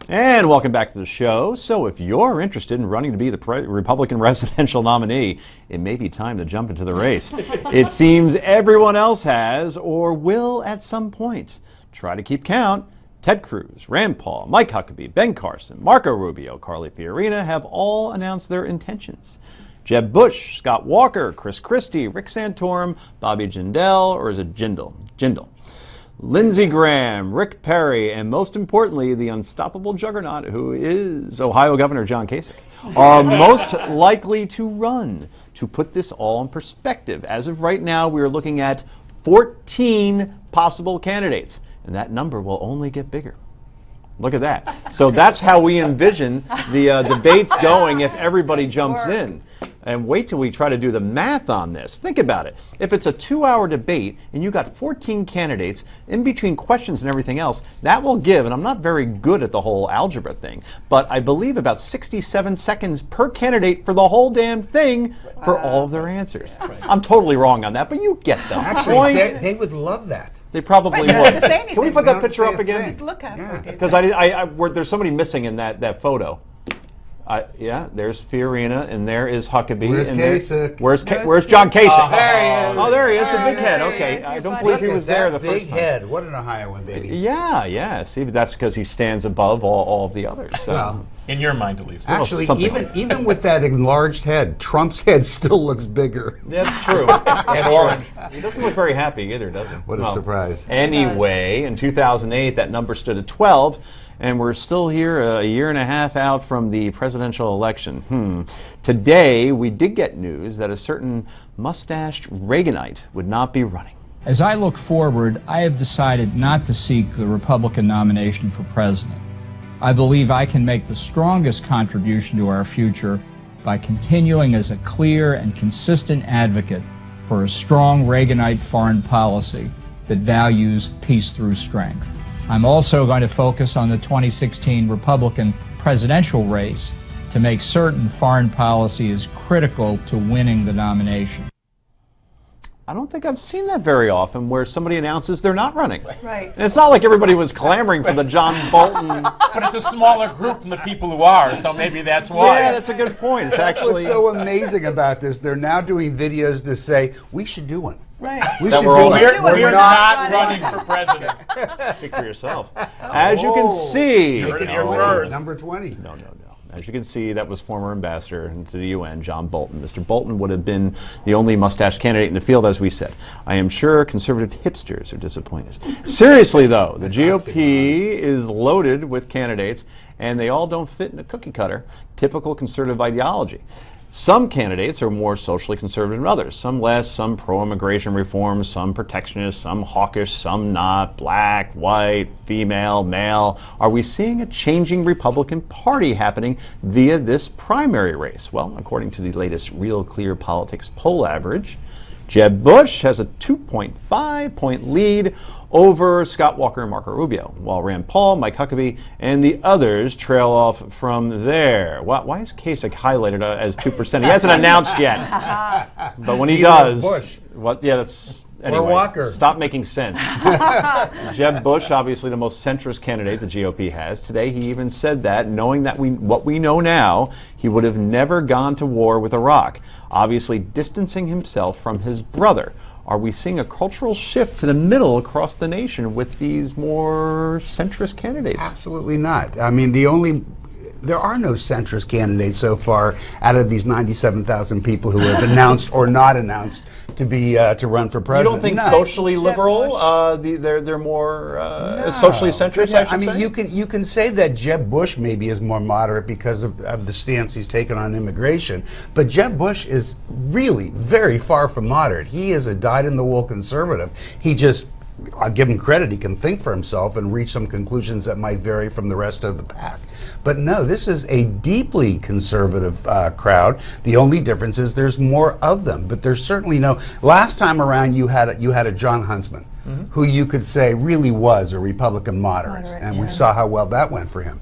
And welcome back to the show. So if you're interested in running to be the Republican presidential nominee, it may be time to jump into the race. It seems everyone else has or will at some point. Try to keep count. Ted Cruz, Rand Paul, Mike Huckabee, Ben Carson, Marco Rubio, Carly Fiorina have all announced their intentions. Jeb Bush, Scott Walker, Chris Christie, Rick Santorum, Bobby Jindal, or is it Jindal? Lindsey Graham, Rick Perry, and most importantly, the unstoppable juggernaut who is Ohio Governor John Kasich, are most likely to run. To put this all in perspective, as of right now, we are looking at 14 possible candidates, and that number will only get bigger. Look at that. So that's how we envision the debates going if everybody jumps in. And wait till we try to do the math on this. Think about it. If it's a 2-hour debate and you got 14 candidates in between questions and everything else, that will give, and I'm not very good at the whole algebra thing, but I believe about 67 seconds per candidate for the whole damn thing for all of their answers. I'm totally wrong on that, but you get the point. Actually, they would love that. They probably would. Can we put that picture up again? Just look at it. Because there's somebody missing in that photo. Yeah, there's Fiorina, and there is Huckabee. Where's and Kasich? Where's John Kasich? There he is. Oh, there he is, the big head. Okay, I don't believe he was there the first big time. head. What an Ohioan, baby. Yeah. See, that's because he stands above all of the others. So. Well, in your mind, at least. Actually, even with that enlarged head, Trump's head still looks bigger. That's true. And orange. He doesn't look very happy either, does he? What a surprise. Anyway, in 2008, that number stood at 12. And we're still here a year and a half out from the presidential election. Today, we did get news that a certain mustached Reaganite would not be running. As I look forward, I have decided not to seek the Republican nomination for president. I believe I can make the strongest contribution to our future by continuing as a clear and consistent advocate for a strong Reaganite foreign policy that values peace through strength. I'm also going to focus on the 2016 Republican presidential race to make certain foreign policy is critical to winning the nomination. I don't think I've seen that very often where somebody announces they're not running. Right. And it's not like everybody was clamoring for the John Bolton. But it's a smaller group than the people who are, so maybe that's why. Yeah, that's a good point. It's That's actually what's so amazing about this. They're now doing videos to say, we should do one. Right. We That should we're do all- it. We're not running for president. Speak for yourself. As you can see, You heard it here first. Number 20. No. As you can see, that was former ambassador to the UN, John Bolton. Mr. Bolton would have been the only mustache candidate in the field, as we said. I am sure conservative hipsters are disappointed. Seriously, though, the GOP is loaded with candidates, and they all don't fit in a cookie cutter, typical conservative ideology. Some candidates are more socially conservative than others, some less, some pro-immigration reform, some protectionist, some hawkish, some not, black, white, female, male. Are we seeing a changing Republican Party happening via this primary race? Well, according to the latest Real Clear Politics poll average, Jeb Bush has a 2.5-point lead over Scott Walker and Marco Rubio, while Rand Paul, Mike Huckabee, and the others trail off from there. Why is Kasich highlighted as 2%? He hasn't announced yet. But when he does, Bush. That's anyway, or Walker. Stop making sense. Jeb Bush, obviously the most centrist candidate the GOP has. Today he even said that, knowing that what we know now, he would have never gone to war with Iraq, obviously distancing himself from his brother. Are we seeing a cultural shift to the middle across the nation with these more centrist candidates? Absolutely not. I mean, there are no centrist candidates so far out of these 97,000 people who have announced or not announced to run for president. You don't think socially liberal? They're more socially centrist. I mean, you can say that Jeb Bush maybe is more moderate because of the stance he's taken on immigration, but Jeb Bush is really very far from moderate. He is a dyed-in-the-wool conservative. I'll give him credit, he can think for himself and reach some conclusions that might vary from the rest of the pack. But no, this is a deeply conservative crowd. The only difference is there's more of them, but there's certainly no. Last time around, you had a John Huntsman, who you could say really was a Republican moderate, and we saw how well that went for him.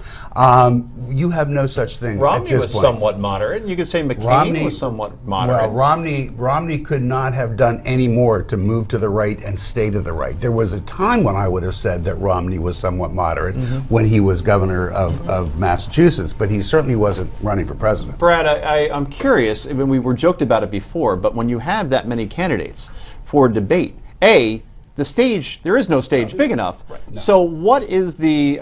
You have no such thing Romney at this was point. somewhat moderate, and you could say McCain was somewhat moderate. Well, Romney could not have done any more to move to the right and stay to the right. There was a time when I would have said that Romney was somewhat moderate when he was governor of Massachusetts, but he certainly wasn't running for president. Brad, I'm curious. I mean, we were joked about it before, but when you have that many candidates for debate, there is no stage big enough. Right. No. So what is the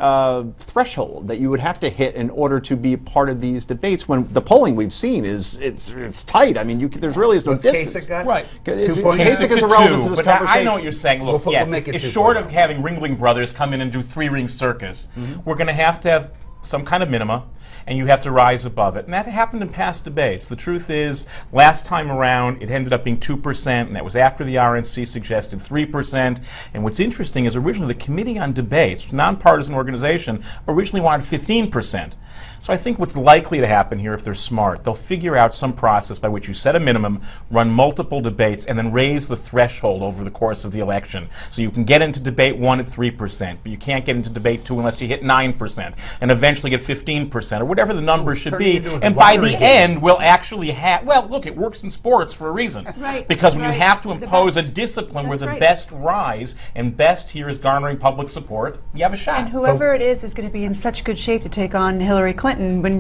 threshold that you would have to hit in order to be part of these debates when the polling we've seen it's tight? I mean, there's really no distance. Kasich got? Right. 2 points. Kasich is irrelevant to this but conversation. I know what you're saying. Look, we'll yes, make it it's 2 short points. of having Ringling Brothers come in and do three-ring circus. We're going to have some kind of minima, and you have to rise above it. And that happened in past debates. The truth is, last time around, it ended up being 2%, and that was after the RNC suggested 3%. And what's interesting is originally the Committee on Debates, nonpartisan organization, originally wanted 15%. So I think what's likely to happen here, if they're smart, they'll figure out some process by which you set a minimum, run multiple debates, and then raise the threshold over the course of the election. So you can get into debate 1 at 3%, but you can't get into debate 2 unless you hit 9%, and eventually get 15%, or whatever the number should be. And by the end, we'll actually have, well, look, it works in sports for a reason. Right, because when you right. have to The impose a best. discipline where That's the right. best rise, and best here is garnering public support, you have a shot. And whoever it is going to be in such good shape to take on Hillary Clinton,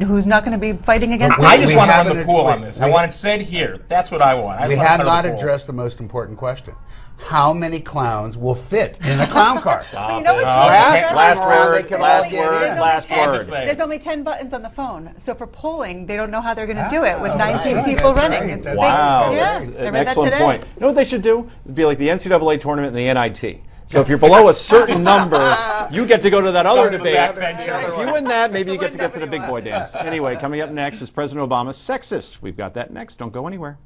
who's not going to be fighting against We- I her. just we want to run haven't the pool wait, on this. I we- want it said here. That's what I want. I We just want have to not the pool. addressed the most important question. How many clowns will fit in a clown car? But you know what's Last around, they word, can last all get word, in. last Had to word. say. There's only 10 buttons on the phone. So for polling, they don't know how they're going to do it with Oh, 19 right. people That's running. right. It's That's big. Wow, Yeah, that's I an read that excellent today. point. You know what they should do? It'd be like the NCAA tournament and the NIT. So if you're below a certain number, you get to go to that other to the debate. backbenchers. If you win that, maybe you get to the big boy dance. Anyway, coming up next is President Obama's sexist. We've got that next. Don't go anywhere.